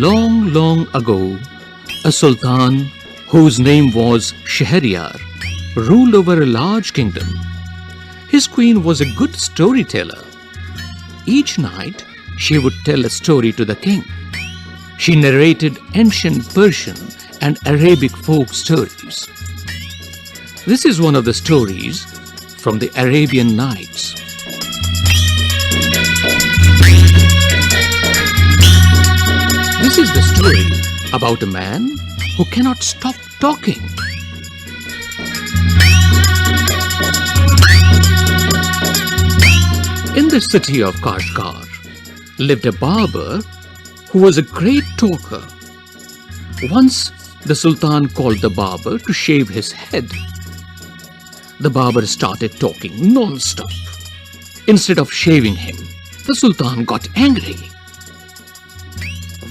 Long, long ago, a sultan whose name was Shahryar ruled over a large kingdom. His queen was a good storyteller. Each night, she would tell a story to the king. She narrated ancient Persian and Arabic folk stories. This is one of the stories from the Arabian Nights. This is the story about a man who cannot stop talking. In the city of Kashgar lived a barber who was a great talker. Once the sultan called the barber to shave his head. The barber started talking non-stop. Instead of shaving him, the sultan got angry.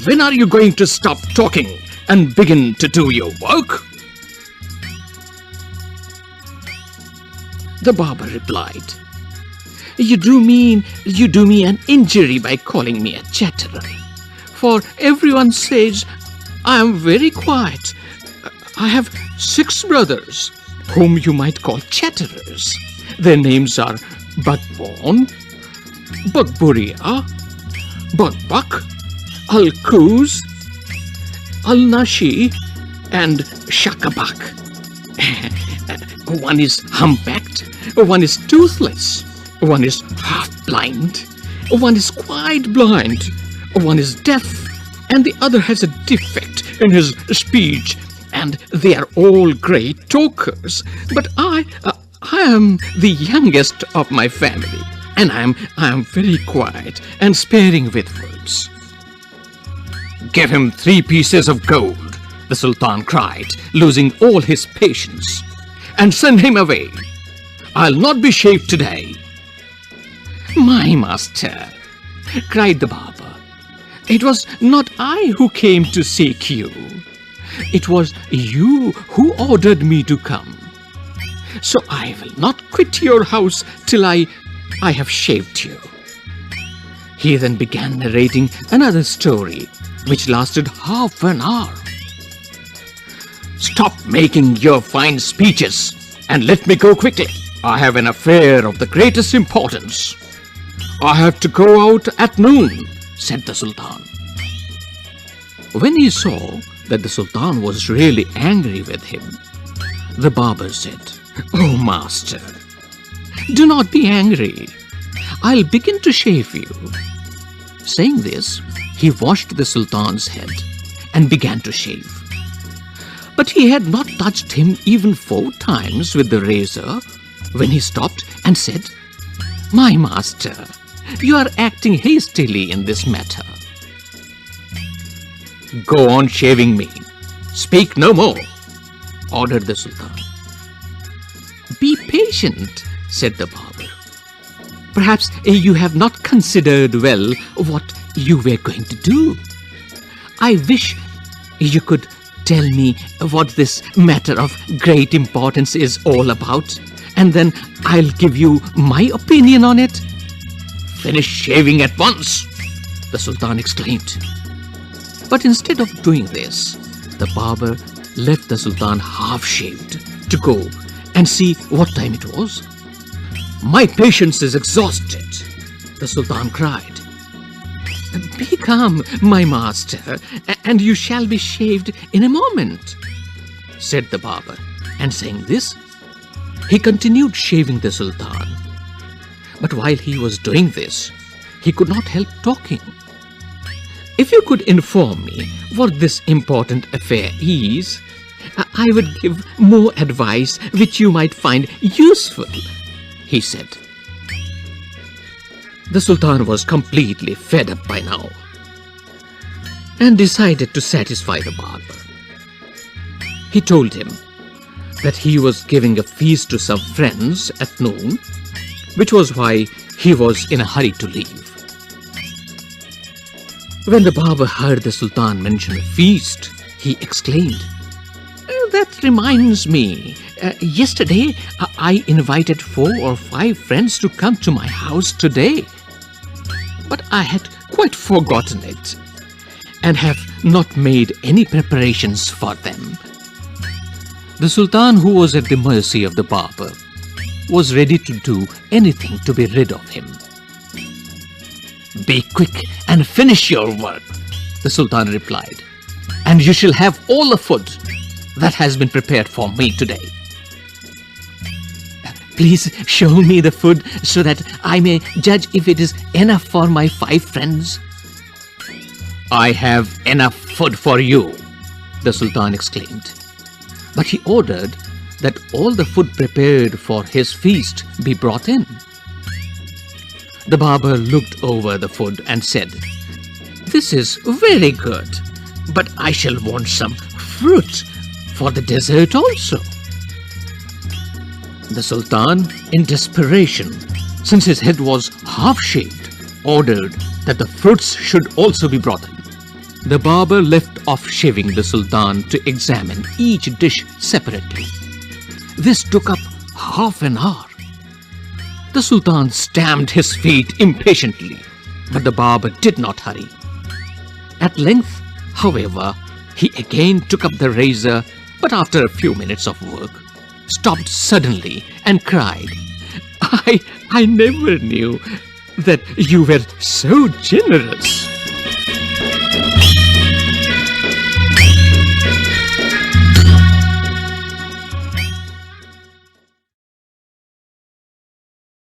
"When are you going to stop talking and begin to do your work?" The barber replied, You do me an injury by calling me a chatterer. For everyone says I am very quiet. I have 6 brothers, whom you might call chatterers. Their names are Bakbon, Bakburia, Bakbak, Al-Kuz, Al-Nashi, and Shakabak. One is humpbacked, one is toothless, one is half-blind, one is quite blind, one is deaf, and the other has a defect in his speech, and they are all great talkers. But I am the youngest of my family, and I am very quiet and sparing with words. "Give him 3 pieces of gold," the sultan cried, losing all his patience, "and send him away. I'll not be shaved today." "My master," cried the barber, "it was not I who came to seek you. It was you who ordered me to come. So I will not quit your house till I have shaved you." He then began narrating another story, which lasted half an hour. "Stop making your fine speeches and let me go quickly. I have an affair of the greatest importance. I have to go out at noon," said the sultan. When he saw that the sultan was really angry with him, the barber said, "Oh, master, do not be angry. I'll begin to shave you." Saying this, he washed the sultan's head and began to shave. But he had not touched him even 4 times with the razor when he stopped and said, "My master, you are acting hastily in this matter." "Go on shaving me. Speak no more," ordered the sultan. "Be patient," said the barber. "Perhaps you have not considered well what you were going to do. I wish you could tell me what this matter of great importance is all about, and then I'll give you my opinion on it." "Finish shaving at once," the sultan exclaimed. But instead of doing this, the barber left the sultan half-shaved to go and see what time it was. "My patience is exhausted," the sultan cried. "Be calm, my master, and you shall be shaved in a moment," said the barber. And saying this, he continued shaving the sultan. But while he was doing this, he could not help talking. "If you could inform me what this important affair is, I would give more advice which you might find useful," he said. The sultan was completely fed up by now and decided to satisfy the barber. He told him that he was giving a feast to some friends at noon, which was why he was in a hurry to leave. When the barber heard the sultan mention a feast, he exclaimed, "That reminds me. Yesterday, I invited 4 or 5 friends to come to my house today. But I had quite forgotten it. and have not made any preparations for them. The Sultan, who was at the mercy of the barber, was ready to do anything to be rid of him. "Be quick and finish your work," the Sultan replied, "and you shall have all the food that has been prepared for me today." "Please show me the food so that I may judge if it is enough for my 5 friends." "I have enough food for you," the Sultan exclaimed. But he ordered that all the food prepared for his feast be brought in. The barber looked over the food and said, "This is very good, but I shall want some fruit for the dessert also." The Sultan, in desperation, since his head was half-shaved, ordered that the fruits should also be brought in. The barber left off shaving the Sultan to examine each dish separately. This took up half an hour. The Sultan stamped his feet impatiently, but the barber did not hurry. At length, however, he again took up the razor, but after a few minutes of work, stopped suddenly and cried, I never knew that you were so generous."